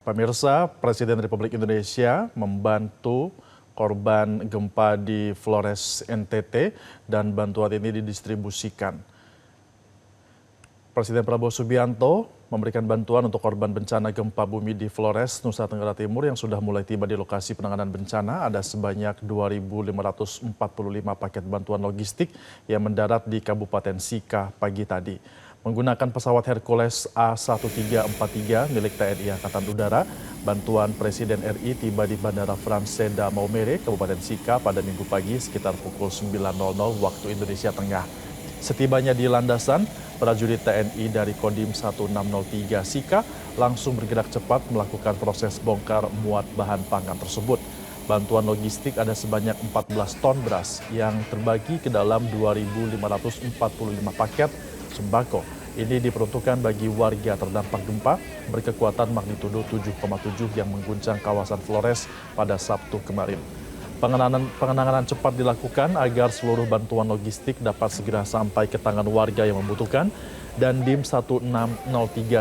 Pemirsa, Presiden Republik Indonesia membantu korban gempa di Flores, NTT, dan bantuan ini didistribusikan. Presiden Prabowo Subianto memberikan bantuan untuk korban bencana gempa bumi di Flores, Nusa Tenggara Timur yang sudah mulai tiba di lokasi penanganan bencana. Ada sebanyak 2.545 paket bantuan logistik yang mendarat di Kabupaten Sika pagi tadi. Menggunakan pesawat Hercules A1343 milik TNI Angkatan Udara, bantuan Presiden RI tiba di Bandara Frans Seda Maumere, Kabupaten Sika pada Minggu pagi sekitar pukul 9.00 waktu Indonesia Tengah. Setibanya di landasan, prajurit TNI dari Kodim 1603 Sika langsung bergerak cepat melakukan proses bongkar muat bahan pangan tersebut. Bantuan logistik ada sebanyak 14 ton beras yang terbagi ke dalam 2.545 paket sembako. Ini diperuntukkan bagi warga terdampak gempa berkekuatan magnitudo 7,7 yang mengguncang kawasan Flores pada Sabtu kemarin. Pengenangan cepat dilakukan agar seluruh bantuan logistik dapat segera sampai ke tangan warga yang membutuhkan. Dan Dim 1603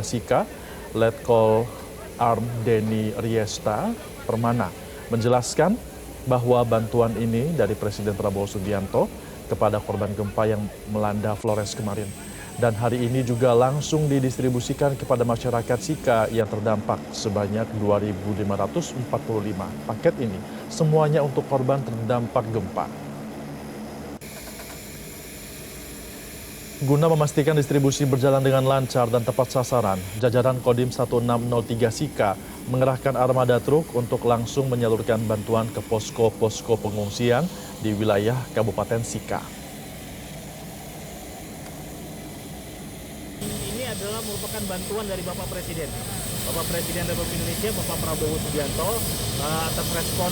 Sika, Letkol Arm Denny Riesta Permana menjelaskan bahwa bantuan ini dari Presiden Prabowo Subianto kepada korban gempa yang melanda Flores kemarin. Dan hari ini juga langsung didistribusikan kepada masyarakat Sika yang terdampak sebanyak 2.545 paket ini. Semuanya untuk korban terdampak gempa. Guna memastikan distribusi berjalan dengan lancar dan tepat sasaran, jajaran Kodim 1603 Sika mengerahkan armada truk untuk langsung menyalurkan bantuan ke posko-posko pengungsian di wilayah Kabupaten Sika. Adalah merupakan bantuan dari Bapak Presiden Republik Indonesia, Bapak Prabowo Subianto, atas respon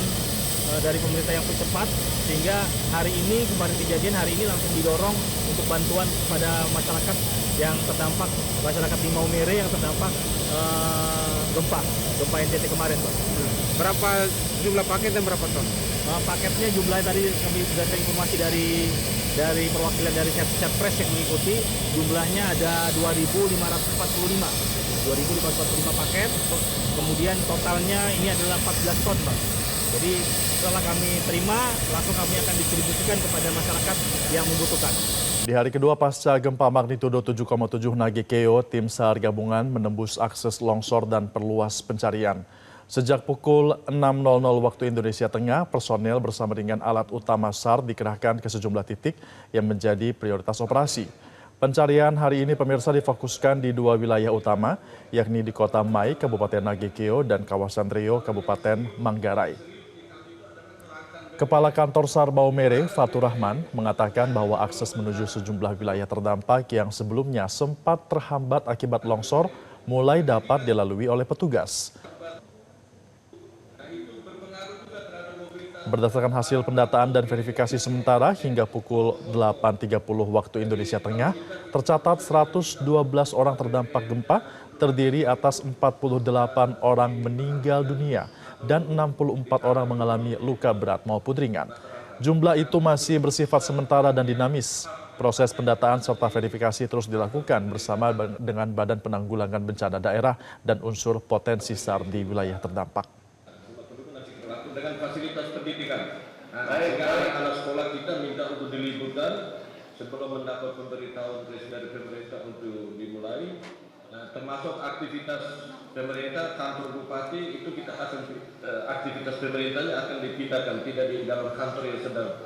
dari pemerintah yang cepat, sehingga hari ini kemarin kejadian hari ini langsung didorong untuk bantuan kepada masyarakat yang terdampak, masyarakat di Maumere yang terdampak gempa NTT kemarin, Pak. Berapa jumlah paket dan berapa ton? Paketnya jumlahnya tadi kami sudah ada informasi dari perwakilan dari Setpres yang mengikuti, jumlahnya ada 2.545 paket, kemudian totalnya ini adalah 14 ton, Pak. Jadi setelah kami terima, langsung kami akan distribusikan kepada masyarakat yang membutuhkan. Di hari kedua pasca gempa magnitudo 7,7 Nagekeo, tim SAR gabungan menembus akses longsor dan perluas pencarian. Sejak pukul 6.00 waktu Indonesia Tengah, personel bersama dengan alat utama SAR dikerahkan ke sejumlah titik yang menjadi prioritas operasi. Pencarian hari ini pemirsa difokuskan di dua wilayah utama, yakni di Kota Mai, Kabupaten Nagekeo, dan kawasan Rio, Kabupaten Manggarai. Kepala Kantor SAR Maumere, Fatur Rahman, mengatakan bahwa akses menuju sejumlah wilayah terdampak yang sebelumnya sempat terhambat akibat longsor mulai dapat dilalui oleh petugas. Berdasarkan hasil pendataan dan verifikasi sementara hingga pukul 8.30 waktu Indonesia Tengah, tercatat 112 orang terdampak gempa, terdiri atas 48 orang meninggal dunia dan 64 orang mengalami luka berat maupun ringan. Jumlah itu masih bersifat sementara dan dinamis. Proses pendataan serta verifikasi terus dilakukan bersama dengan Badan Penanggulangan Bencana Daerah dan unsur potensi SAR di wilayah terdampak. Dengan fasilitas pendidikan. Anak sekolah kita minta untuk diliburkan sebelum mendapat pemberitahuan Presiden pemerintah untuk dimulai. Termasuk aktivitas pemerintah, kantor bupati itu kita akan aktivitas pemerintahnya akan dipindahkan, tidak di dalam kantor yang sedang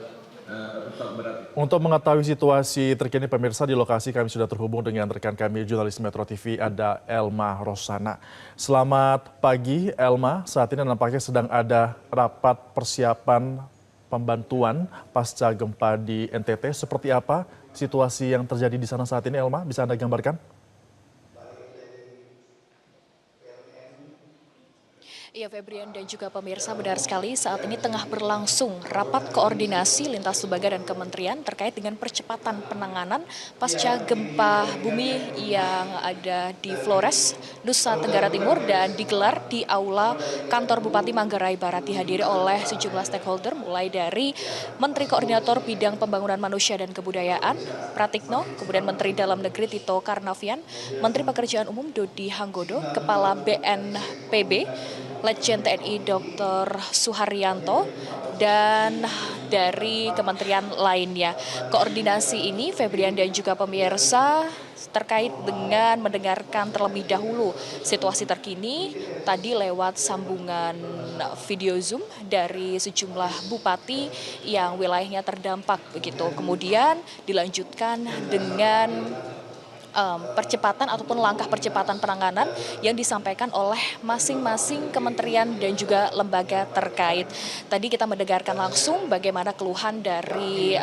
rusak berat. Untuk mengetahui situasi terkini pemirsa, di lokasi kami sudah terhubung dengan rekan kami jurnalis Metro TV, ada Elma Rosana. Selamat pagi Elma, saat ini nampaknya sedang ada rapat persiapan pembantuan pasca gempa di NTT. Seperti apa situasi yang terjadi di sana saat ini Elma, bisa Anda gambarkan? Iya, Febrian dan juga pemirsa, benar sekali saat ini tengah berlangsung rapat koordinasi lintas lembaga dan kementerian terkait dengan percepatan penanganan pasca gempa bumi yang ada di Flores, Nusa Tenggara Timur dan digelar di Aula Kantor Bupati Manggarai Barat, dihadiri oleh sejumlah stakeholder mulai dari Menteri Koordinator Bidang Pembangunan Manusia dan Kebudayaan Pratikno, kemudian Menteri Dalam Negeri Tito Karnavian, Menteri Pekerjaan Umum Dodi Hanggodo, Kepala BNPB Letjen TNI Dr. Suharyanto, dan dari kementerian lainnya. Koordinasi ini, Febrian dan juga pemirsa, terkait dengan mendengarkan terlebih dahulu situasi terkini tadi lewat sambungan video Zoom dari sejumlah bupati yang wilayahnya terdampak begitu. Kemudian dilanjutkan dengan percepatan ataupun langkah percepatan penanganan yang disampaikan oleh masing-masing kementerian dan juga lembaga terkait. Tadi kita mendengarkan langsung bagaimana keluhan dari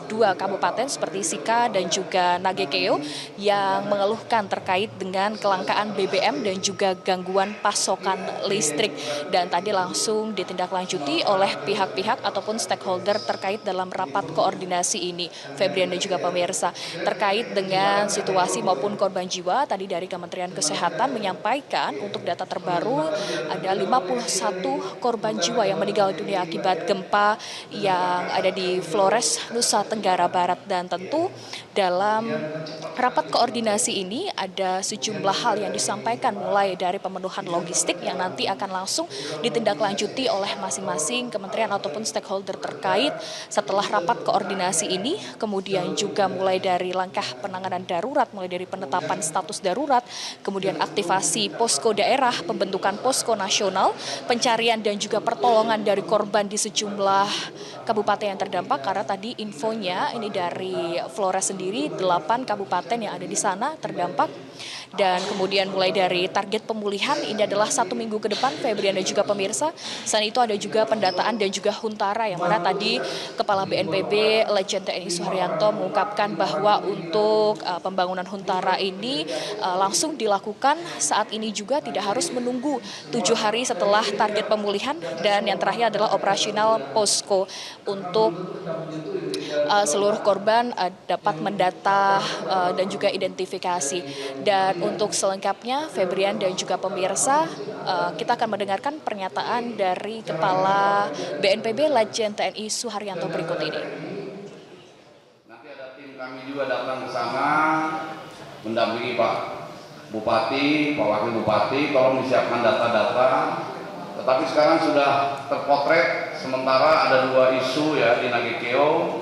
dua kabupaten seperti Sika dan juga Nagekeo yang mengeluhkan terkait dengan kelangkaan BBM dan juga gangguan pasokan listrik. Dan tadi langsung ditindaklanjuti oleh pihak-pihak ataupun stakeholder terkait dalam rapat koordinasi ini. Febrian dan juga pemirsa, terkait dengan situasi maupun korban jiwa, tadi dari Kementerian Kesehatan menyampaikan untuk data terbaru ada 51 korban jiwa yang meninggal dunia akibat gempa yang ada di Flores, Nusa Tenggara Barat. Dan tentu dalam rapat koordinasi ini ada sejumlah hal yang disampaikan mulai dari pemenuhan logistik yang nanti akan langsung ditindaklanjuti oleh masing-masing kementerian ataupun stakeholder terkait setelah rapat koordinasi ini, kemudian juga mulai dari langkah penanganan darurat, mulai dari penetapan status darurat, kemudian aktivasi posko daerah, pembentukan posko nasional, pencarian dan juga pertolongan dari korban di sejumlah kabupaten yang terdampak, karena tadi infonya ini dari Flores sendiri 8 kabupaten yang ada di sana terdampak. Dan kemudian mulai dari target pemulihan ini adalah 1 minggu ke depan, Febrian dan juga pemirsa. Selain itu ada juga pendataan dan juga huntara, yang mana tadi Kepala BNPB Letjen TNI Suharyanto mengungkapkan bahwa untuk pembangunan huntara ini langsung dilakukan saat ini juga, tidak harus menunggu 7 hari setelah target pemulihan. Dan yang terakhir adalah operasional posko untuk seluruh korban dapat mendata dan juga identifikasi. Dan untuk selengkapnya, Febrian dan juga pemirsa, kita akan mendengarkan pernyataan dari Kepala BNPB Letjen TNI Suharyanto berikut ini. Nanti ada tim kami juga datang ke sana mendampingi Pak Bupati, Pak Wakil Bupati, tolong disiapkan data-data. Tetapi sekarang sudah terpotret sementara ada 2 isu ya di Nagekeo.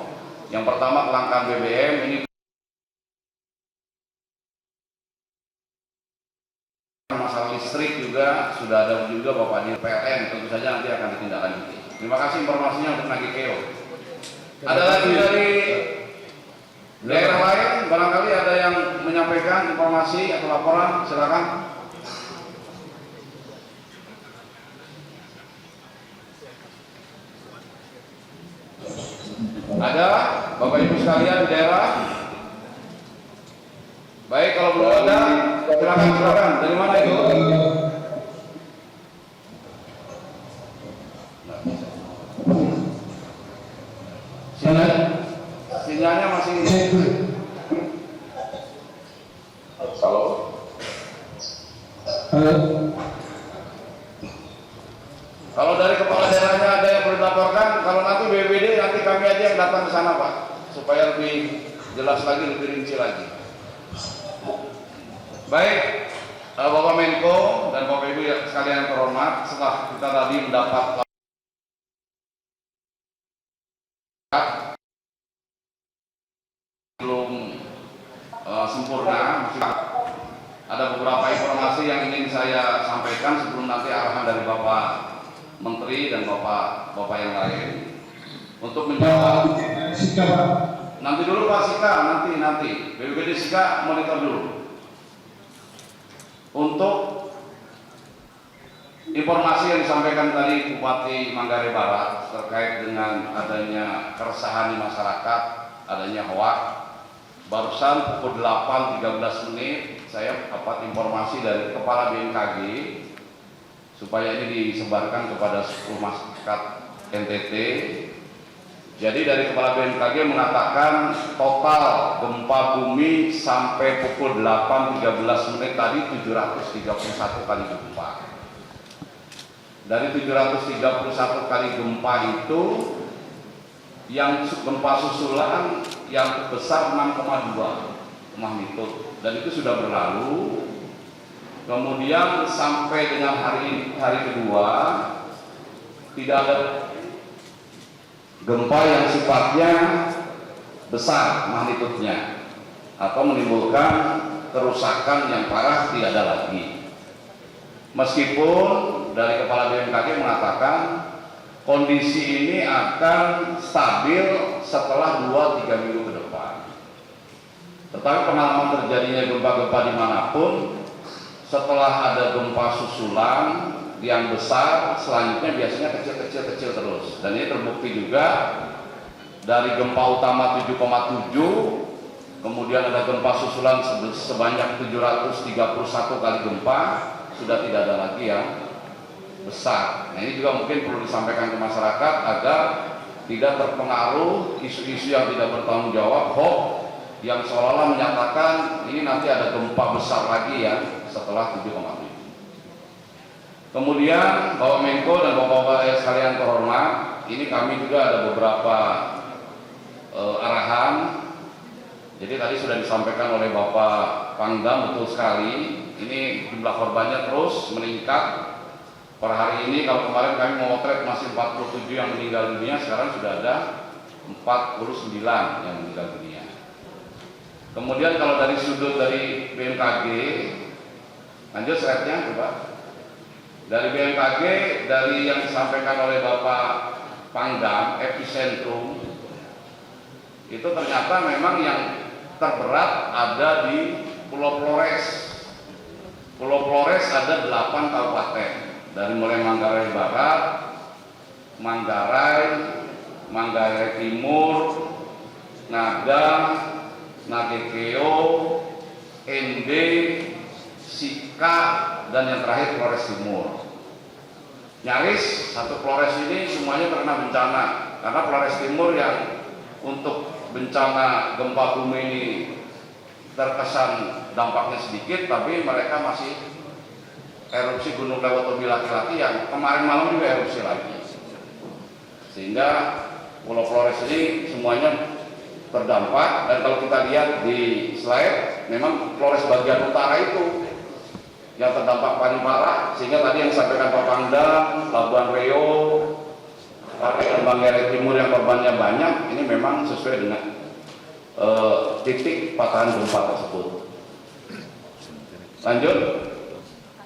Yang pertama kelangkaan BBM, ini masalah listrik juga sudah ada juga Bapak di PLN, tentu saja nanti akan ditindaklanjuti. Terima kasih informasinya untuk Nagekeo. Ada lagi dari daerah lain, barangkali ada yang menyampaikan informasi atau laporan, silakan. Ada Bapak Ibu sekalian di daerah? Baik, kalau belum ada, silakan. Dari mana itu? Sinyalnya masih. Halo. Kalau dari kepala daerahnya ada yang perlu dilaporkan, kalau nanti BPBD nanti kami aja yang datang ke sana Pak, supaya lebih jelas lagi, lebih rinci lagi. Baik, Bapak Menko dan Bapak Ibu sekalian terhormat, setelah kita tadi mendapat belum sempurna, ada beberapa informasi yang ingin saya sampaikan sebelum nanti arahan dari Bapak Menteri dan Bapak yang lain untuk menjawab. Nanti dulu Pak Sika, nanti BPBD Sika monitor dulu. Untuk informasi yang disampaikan tadi Bupati Manggarai Barat terkait dengan adanya keresahan di masyarakat, adanya hoak, barusan pukul 8.13 saya dapat informasi dari Kepala BMKG supaya ini disebarkan kepada 10 masyarakat NTT. Jadi dari Kepala BMKG mengatakan total gempa bumi sampai pukul 8.13 menit tadi 731 kali gempa. Dari 731 kali gempa itu, yang gempa susulan yang besar 6,2 magnitudo, dan itu sudah berlalu. Kemudian sampai dengan hari kedua tidak ada gempa yang sifatnya besar magnitudenya atau menimbulkan kerusakan yang parah, tidak ada lagi. Meskipun dari Kepala BMKG mengatakan kondisi ini akan stabil setelah 2-3 minggu ke depan. Tetapi pengalaman terjadinya gempa-gempa dimanapun, setelah ada gempa susulan yang besar, selanjutnya biasanya kecil-kecil terus. Dan ini terbukti juga dari gempa utama 7,7, kemudian ada gempa susulan sebanyak 731 kali gempa, sudah tidak ada lagi yang besar. Nah, ini juga mungkin perlu disampaikan ke masyarakat agar tidak terpengaruh isu-isu yang tidak bertanggung jawab, hoax, yang seolah-olah menyatakan ini nanti ada gempa besar lagi ya setelah 7,7. Kemudian Bapak Menko dan Bapak-Bapak sekalian terhormat, ini kami juga ada beberapa arahan. Jadi tadi sudah disampaikan oleh Bapak Pangdam, betul sekali. Ini jumlah korbannya terus meningkat. Per hari ini kalau kemarin kami memotret masih 47 yang meninggal dunia, sekarang sudah ada 49 yang meninggal dunia. Kemudian kalau dari sudut dari BMKG, lanjut slide-nya coba. Dari BMKG, dari yang disampaikan oleh Bapak Pangdam, epicentrum itu ternyata memang yang terberat ada di Pulau Flores. Pulau Flores ada 8 kabupaten, dari mulai Manggarai Barat, Manggarai Timur, Ngada, Nagekeo, Ende, Sika, dan yang terakhir Flores Timur. Nyaris satu Flores ini semuanya terkena bencana, karena Flores Timur yang untuk bencana gempa bumi ini terkesan dampaknya sedikit, tapi mereka masih erupsi Gunung Lewatobi laki-laki yang kemarin malam juga erupsi lagi. Sehingga Pulau Flores ini semuanya terdampak, dan kalau kita lihat di slide, memang Flores bagian utara itu yang terdampak paling parah, sehingga tadi yang disampaikan Pak Pangdam, Labuan Reo, Manggarai Timur yang korbannya banyak, ini memang sesuai dengan titik patahan gempa tersebut. Lanjut.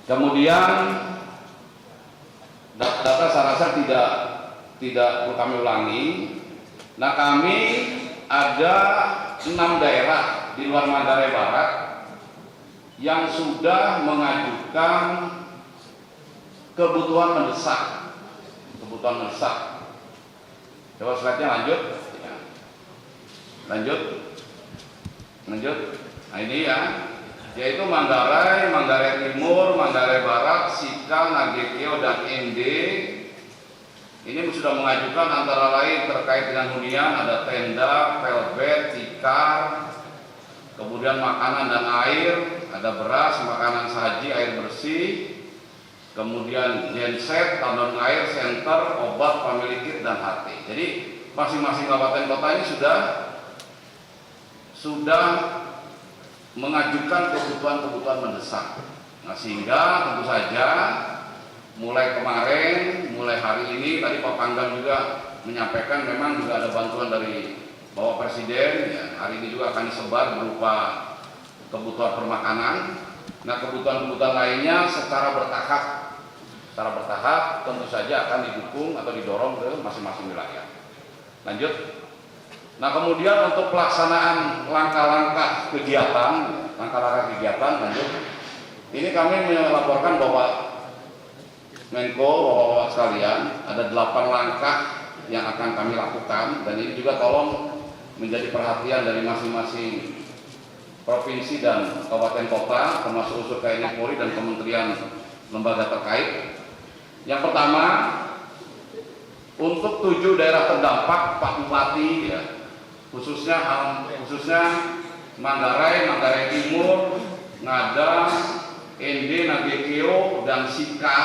Kemudian data saya rasa tidak perlu kami ulangi. Nah, kami ada 6 daerah di luar Manggarai Barat yang sudah mengajukan kebutuhan mendesak. Coba slide-nya lanjut. Ya. Lanjut. Nah, ini ya, yaitu Manggarai Timur, Manggarai Barat, Sika, Nagekeo, dan Ende. Ini sudah mengajukan antara lain terkait dengan hunian, ada tenda, velvet, tikar, kemudian makanan dan air, ada beras, makanan saji, air bersih, kemudian genset, tandon air, senter, obat, family kit, dan HT. Jadi masing-masing kabupaten kota ini sudah mengajukan kebutuhan mendesak. Nah, sehingga tentu saja mulai kemarin, mulai hari ini, tadi Pak Pangdam juga menyampaikan memang juga ada bantuan dari Bapak Presiden. Ya, hari ini juga akan disebar berupa kebutuhan permakanan. Nah, kebutuhan lainnya secara bertahap tentu saja akan didukung atau didorong ke masing-masing wilayah. Lanjut. Nah, kemudian untuk pelaksanaan langkah-langkah kegiatan, lanjut. Ini kami melaporkan Bapak Menko, Bapak-Bapak sekalian, ada 8 langkah yang akan kami lakukan, dan ini juga tolong menjadi perhatian dari masing-masing provinsi dan kabupaten kota, termasuk unsur TNI Polri dan kementerian lembaga terkait. Yang pertama, untuk 7 daerah terdampak Pak Bupati ya, khususnya Manggarai, Manggarai Timur, Ngada, Ende, Nagekeo, dan Sika,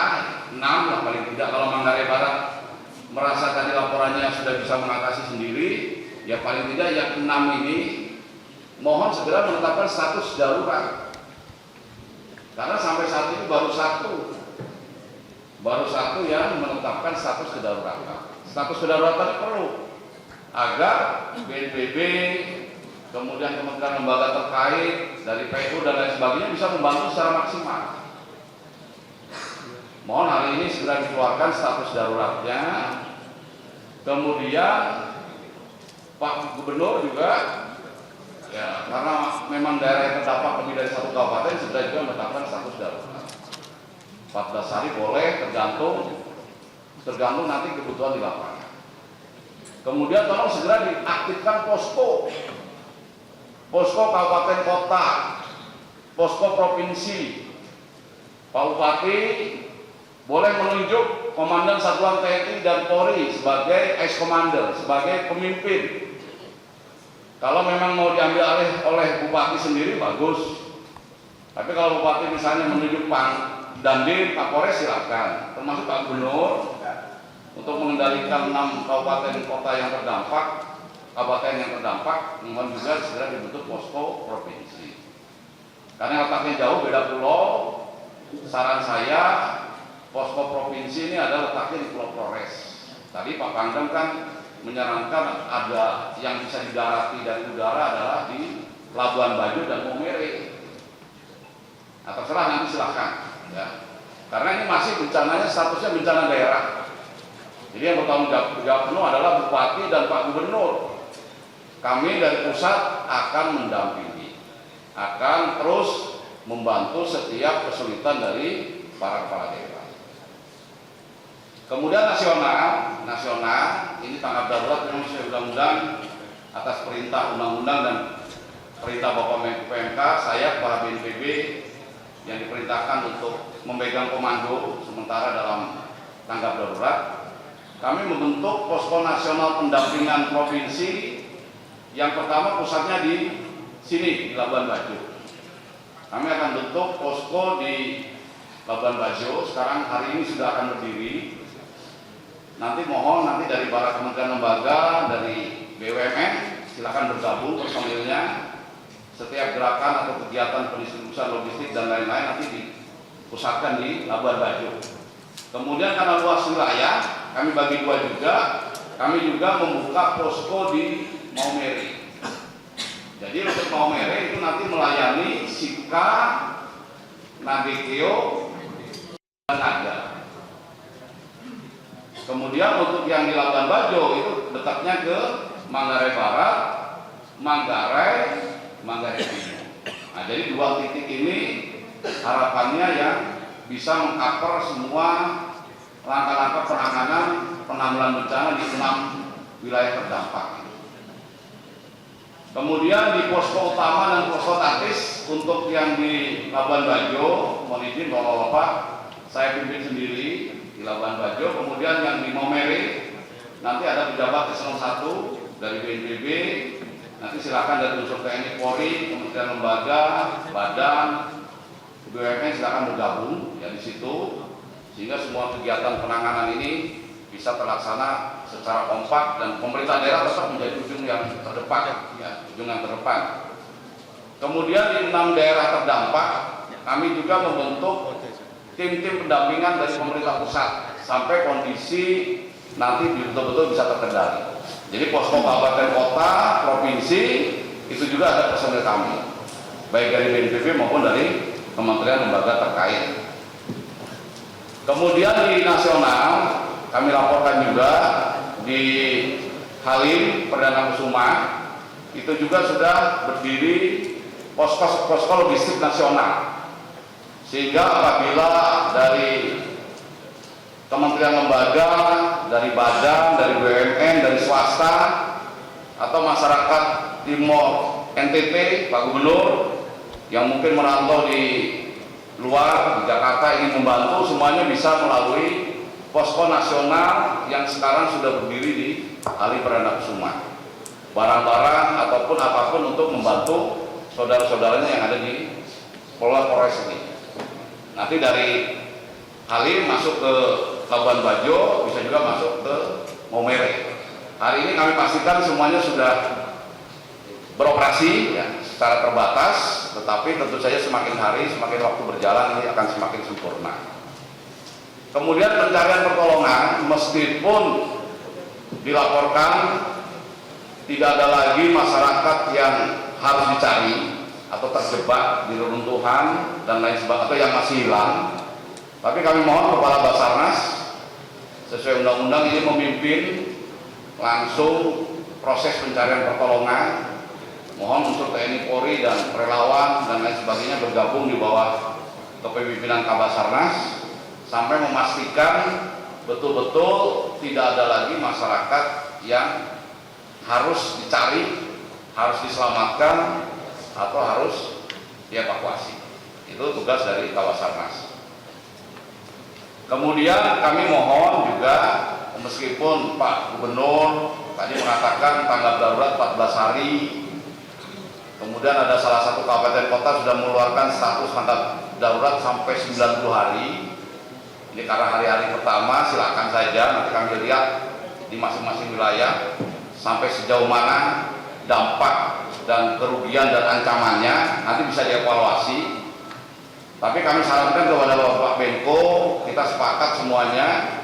6 lah paling tidak. Kalau Manggarai Barat merasa tadi laporannya sudah bisa mengatasi sendiri, ya paling tidak yang 6 ini mohon segera menetapkan status darurat. Karena sampai saat ini baru satu yang menetapkan status kedaruratan. Status kedaruratan perlu agar BNPB, kemudian kementerian lembaga terkait dari PU dan lain sebagainya bisa membantu secara maksimal. Mohon hari ini segera dikeluarkan status daruratnya. Kemudian Pak Gubernur juga, ya karena memang daerah yang terdampak lebih dari 1 kabupaten, segera juga menetapkan status darurat. 14 hari boleh, tergantung nanti kebutuhan di lapangan. Kemudian tolong segera diaktifkan posko kabupaten kota, posko provinsi. Pak Bupati boleh menunjuk Komandan Satuan TNI dan Polri sebagai ex-komander, sebagai pemimpin. Kalau memang mau diambil alih oleh Bupati sendiri bagus. Tapi kalau Bupati misalnya menunjuk Dandim, Kapolres silakan, termasuk Pak Gubernur untuk mengendalikan 6 kabupaten kota yang terdampak, mohon juga segera dibentuk posko provinsi. Karena letaknya jauh, beda pulau, saran saya posko provinsi ini adalah letaknya di Pulau Flores. Tadi Pak Pangdam kan menyarankan ada yang bisa didarati dari udara adalah di Labuan Bajo dan Maumere. Nah, terserah nanti silakan. Ya. Karena ini masih bencananya statusnya bencana daerah. Jadi yang bertanggung jawab penuh adalah Bupati dan Pak Gubernur. Kami dari pusat akan mendampingi, akan terus membantu setiap kesulitan dari para kepala daerah. Kemudian nasional ini tanggap darurat yang sesuai undang-undang atas perintah undang-undang dan perintah Bapak Menko PMK, saya kepala BNPB yang diperintahkan untuk memegang komando sementara dalam tanggap darurat. Kami membentuk posko nasional pendampingan provinsi. Yang pertama pusatnya di sini di Labuan Bajo. Kami akan bentuk posko di Labuan Bajo. Sekarang hari ini sudah akan berdiri. Nanti mohon dari para kementerian lembaga, dari BUMN silakan bergabung personilnya. Setiap gerakan atau kegiatan pendistribusian logistik dan lain-lain nanti dipusatkan di Labuan Bajo. Kemudian karena luas wilayah, kami bagi 2 juga. Kami juga membuka posko di Maumere. Jadi untuk Maumere itu nanti melayani Sika, Nagekeo, dan Ngada. Kemudian untuk yang di Labuan Bajo itu letaknya ke Manggarai Barat, Manggarai Timur. Nah, jadi 2 titik ini harapannya yang bisa mengcover semua langkah-langkah penanggulangan bencana di 6 wilayah terdampak. Kemudian di posko utama dan posko taktis untuk yang di Labuan Bajo, mohon izin Bapak-bapak, saya pimpin sendiri di Labuan Bajo. Kemudian yang di Maumere nanti ada pejabat eselon 1 dari BNPB. Nanti silakan dari unsur TNI, Polri, kementerian lembaga, badan, BUMN silakan bergabung ya di situ, sehingga semua kegiatan penanganan ini bisa terlaksana secara kompak dan pemerintah daerah tetap menjadi ujung yang terdepan, ya, ujung yang terdepan. Kemudian di 6 daerah terdampak, kami juga membentuk tim-tim pendampingan dari pemerintah pusat sampai kondisi nanti betul-betul bisa terkendali. Jadi posko kabupaten kota, provinsi itu juga ada personil kami, baik dari BNPB maupun dari kementerian lembaga terkait. Kemudian di nasional kami laporkan juga di Halim Perdana Kusuma itu juga sudah berdiri posko logistik nasional, sehingga apabila dari kementerian lembaga, dari badan, dari BUMN, dari swasta atau masyarakat Timor NTT, Pak Gubernur yang mungkin merantau di luar di Jakarta ingin membantu, semuanya bisa melalui posko nasional yang sekarang sudah berdiri di Ali Perdana Kusuma. Barang-barang ataupun apapun untuk membantu saudara-saudaranya yang ada di Polres ini. Nanti dari Halim masuk ke Labuan Bajo, bisa juga masuk ke Maumere. Hari ini kami pastikan semuanya sudah beroperasi ya, secara terbatas, tetapi tentu saja semakin hari, semakin waktu berjalan ini akan semakin sempurna. Kemudian pencarian pertolongan, meskipun dilaporkan tidak ada lagi masyarakat yang harus dicari atau terjebak di reruntuhan dan lain sebagainya atau yang masih hilang, tapi kami mohon Kepala Basarnas sesuai undang-undang ini memimpin langsung proses pencarian pertolongan. Mohon unsur TNI Polri dan relawan dan lain sebagainya bergabung di bawah kepemimpinan Kabasarnas sampai memastikan betul-betul tidak ada lagi masyarakat yang harus dicari, harus diselamatkan atau harus dievakuasi. Itu tugas dari Kabasarnas. Kemudian kami mohon juga, meskipun Pak Gubernur tadi mengatakan tanggap darurat 14 hari, kemudian ada salah satu kabupaten kota sudah mengeluarkan status tanggap darurat sampai 90 hari. Ini karena hari-hari pertama, silakan saja nanti kami lihat di masing-masing wilayah sampai sejauh mana dampak dan kerugian dan ancamannya, nanti bisa dievaluasi. Tapi kami sarankan kepada Bapak Menko, kita sepakat semuanya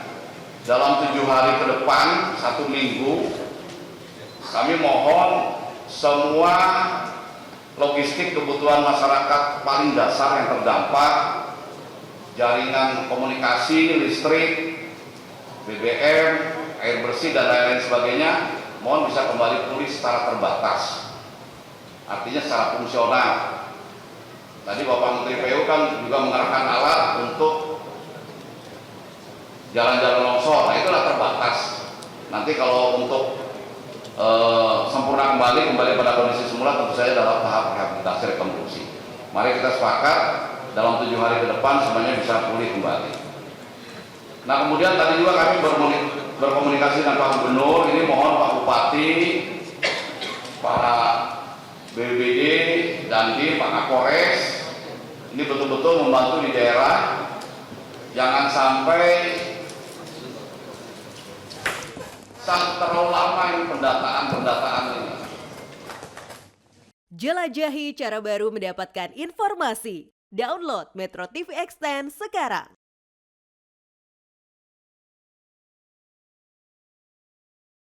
dalam 7 hari ke depan, 1 minggu, kami mohon semua logistik kebutuhan masyarakat paling dasar yang terdampak, jaringan komunikasi, listrik, BBM, air bersih dan lain-lain sebagainya, mohon bisa kembali pulih secara terbatas, artinya secara fungsional. Tadi Bapak Menteri PU kan juga mengerahkan alat untuk jalan-jalan longsor, nah itulah terbatas. Nanti kalau untuk sempurna kembali pada kondisi semula, tentu saja dalam tahap rehabilitasi rekonstruksi. Mari kita sepakat dalam 7 hari ke depan semuanya bisa pulih kembali. Nah kemudian tadi juga kami berkomunikasi dengan Pak Gubernur, ini mohon Pak Bupati, para BPBD, Dandim, Pak Kapolres, ini betul-betul membantu di daerah, jangan sampai terlalu lama ini pendataan ini. Jelajahi cara baru mendapatkan informasi. Download Metro TV Extend sekarang.